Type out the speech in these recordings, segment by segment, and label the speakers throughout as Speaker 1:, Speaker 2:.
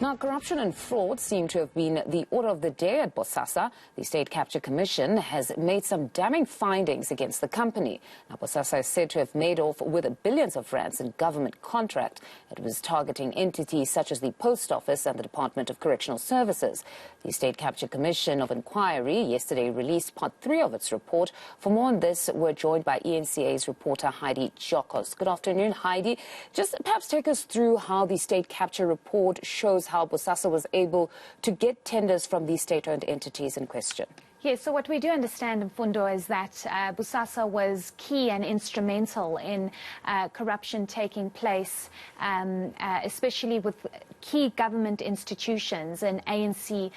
Speaker 1: Now, corruption and fraud seem to have been the order of the day at Bosasa. The State Capture Commission has made some damning findings against the company. Now, Bosasa is said to have made off with billions of rands in government contract. It was targeting entities such as the Post Office and the Department of Correctional Services. The State Capture Commission of Inquiry yesterday released part 3 of its report. For more on this, we're joined by eNCA's reporter Heidi Giokos. Good afternoon, Heidi. Just perhaps take us through how the State Capture report shows how Bosasa was able to get tenders from these state-owned entities in question.
Speaker 2: Yes, so what we do understand, Mfundo, is that Bosasa was key and instrumental in corruption taking place, especially with key government institutions and ANC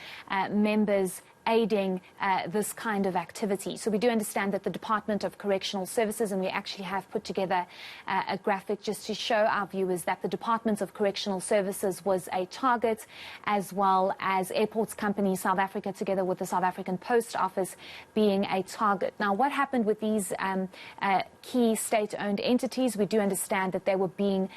Speaker 2: members aiding this kind of activity. So we do understand that the Department of Correctional Services, and we actually have put together a graphic just to show our viewers that the Department of Correctional Services was a target, as well as Airports Company South Africa together with the South African Post Office being a target. Now, what happened with these key state-owned entities? We do understand that they were being,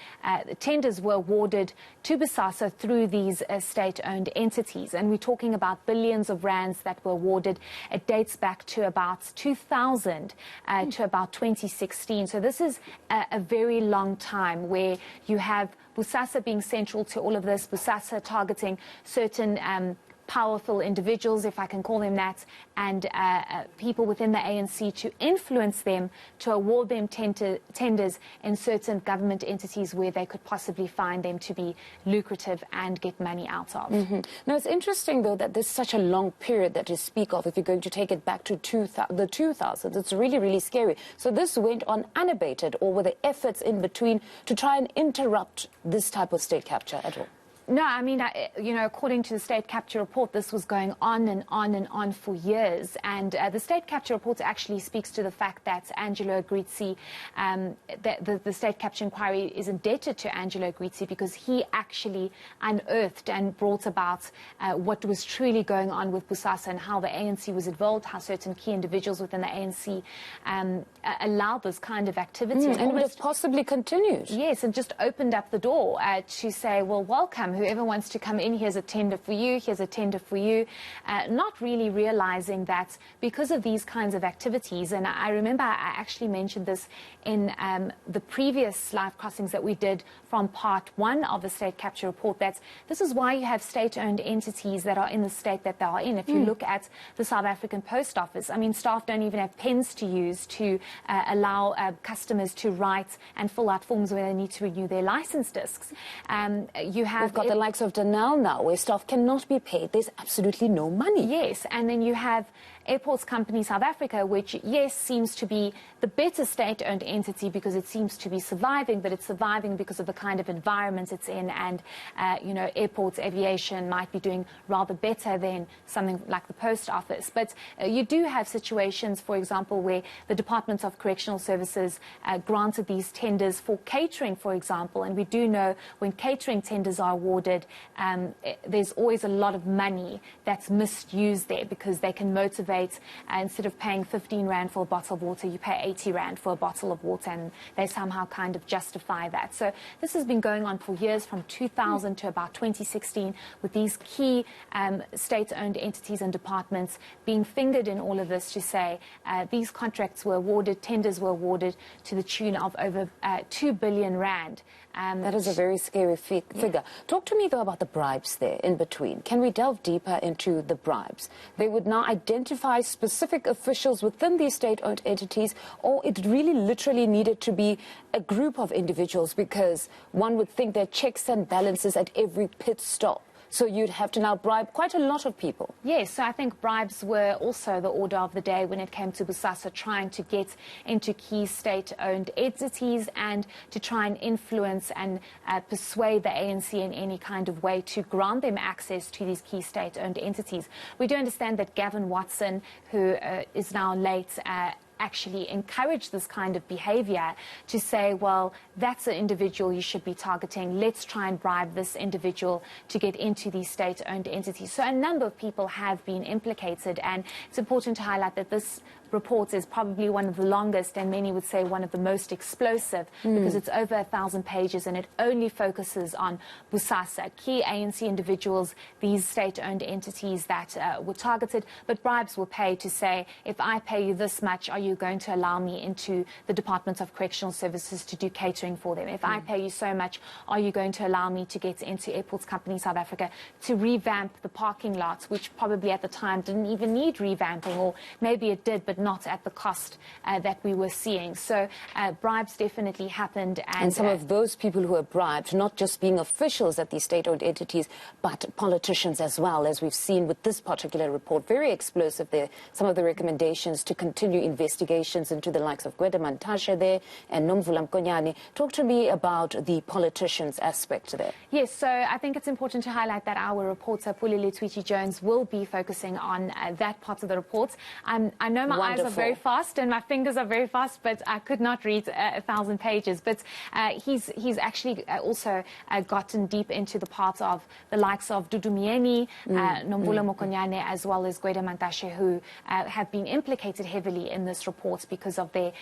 Speaker 2: tenders were awarded to Bosasa through these state-owned entities, and we're talking about billions of rands that were awarded. It dates back to about 2000 to about 2016. So this is a very long time where you have Bosasa being central to all of this, Bosasa targeting certain powerful individuals, if I can call them that, and people within the ANC to influence them to award them tenders in certain government entities where they could possibly find them to be lucrative and get money out of.
Speaker 1: Now, it's interesting, though, that there's such a long period that you speak of. If you're going to take it back to the 2000s, it's really, really scary. So this went on unabated, or were there efforts in between to try and interrupt this type of state capture at all?
Speaker 2: No, I mean, you know, according to the State Capture report, this was going on and on and on for years. And the State Capture report actually speaks to the fact that Angelo Agrizzi, the State Capture inquiry is indebted to Angelo Agrizzi because he actually unearthed and brought about what was truly going on with Bosasa and how the ANC was involved, how certain key individuals within the ANC allowed this kind of activity.
Speaker 1: And would have possibly continued.
Speaker 2: Yes, and just opened up the door to say, well, welcome. Whoever wants to come in, here's a tender for you, here's a tender for you, not really realizing that because of these kinds of activities, and I remember I actually mentioned this in the previous live crossings that we did from part 1 of the State Capture report, that this is why you have state-owned entities that are in the state that they are in. If you look at the South African Post Office, I mean, staff don't even have pens to use to allow customers to write and fill out forms where they need to renew their license discs. You have
Speaker 1: the likes of Danelle now, where staff cannot be paid. There's absolutely no money.
Speaker 2: Yes, and then you have Airports Company South Africa, which, yes, seems to be the better state-owned entity because it seems to be surviving, but it's surviving because of the kind of environment it's in. And, you know, airports, aviation might be doing rather better than something like the Post Office. But you do have situations, for example, where the Department of Correctional Services granted these tenders for catering, for example. And we do know when catering tenders are awarded, there's always a lot of money that's misused there because they can motivate. Instead of paying 15 Rand for a bottle of water, you pay 80 Rand for a bottle of water, and they somehow kind of justify that. So this has been going on for years, from 2000 to about 2016, with these key state-owned entities and departments being fingered in all of this to say these contracts were awarded, tenders were awarded to the tune of over 2 billion Rand.
Speaker 1: That is a very scary figure. Talk to me, though, about the bribes there in between. Can we delve deeper into the bribes? They would now identify specific officials within these state-owned entities, or it really literally needed to be a group of individuals, because one would think there are checks and balances at every pit stop. So you'd have to now bribe quite a lot of people.
Speaker 2: Yes, so I think bribes were also the order of the day when it came to Bosasa trying to get into key state-owned entities and to try and influence and persuade the ANC in any kind of way to grant them access to these key state-owned entities. We do understand that Gavin Watson, who is now late, actually encourage this kind of behavior to say, well, that's an individual you should be targeting. Let's try and bribe this individual to get into these state-owned entities. So a number of people have been implicated, and it's important to highlight that this report is probably one of the longest, and many would say one of the most explosive, because it's over 1,000 pages, and it only focuses on Bosasa, key ANC individuals, these state-owned entities that were targeted, but bribes were paid to say, if I pay you this much, are you going to allow me into the Department of Correctional Services to do catering for them? If I pay you so much, are you going to allow me to get into Airports Company South Africa to revamp the parking lots, which probably at the time didn't even need revamping, or maybe it did, but not at the cost that we were seeing. So bribes definitely happened.
Speaker 1: And some of those people who were bribed, not just being officials at these state-owned entities, but politicians as well, as we've seen with this particular report. Very explosive there. Some of the recommendations to continue investigations into the likes of Gwede Mantashe there and Nomvula Mkonyane. Talk to me about the politicians aspect there.
Speaker 2: Yes, so I think it's important to highlight that our reporter, Pulile Tweety-Jones, will be focusing on that part of the report. I know my eyes are very fast and my fingers are very fast, but I could not read 1,000 pages. But he's actually also gotten deep into the parts of the likes of Dudumieni, Nomvula Mokonyane, as well as Gwede Mantashe, who have been implicated heavily in this report because of their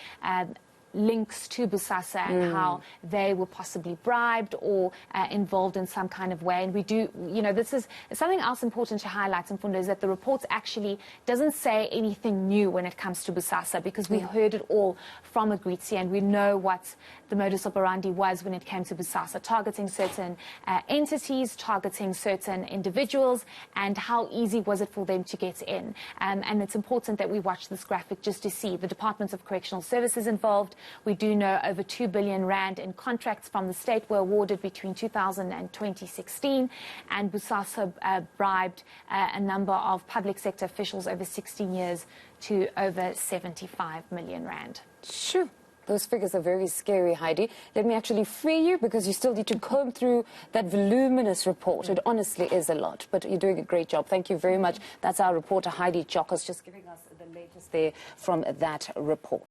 Speaker 2: links to Bosasa and how they were possibly bribed or involved in some kind of way. And we do, you know, this is something else important to highlight, Mfundo, is that the report actually doesn't say anything new when it comes to Bosasa, because we heard it all from Agritsi, and we know what the modus operandi was when it came to Bosasa, targeting certain entities, targeting certain individuals, and how easy was it for them to get in. And it's important that we watch this graphic just to see the Department of Correctional Services involved. We do know over 2 billion rand in contracts from the state were awarded between 2000 and 2016, and Bosasa bribed a number of public sector officials over 16 years to over 75 million rand.
Speaker 1: Sure. Those figures are very scary, Heidi. Let me actually free you, because you still need to comb through that voluminous report. It honestly is a lot, but you're doing a great job. Thank you very much. That's our reporter, Heidi Giokos, just giving us the latest there from that report.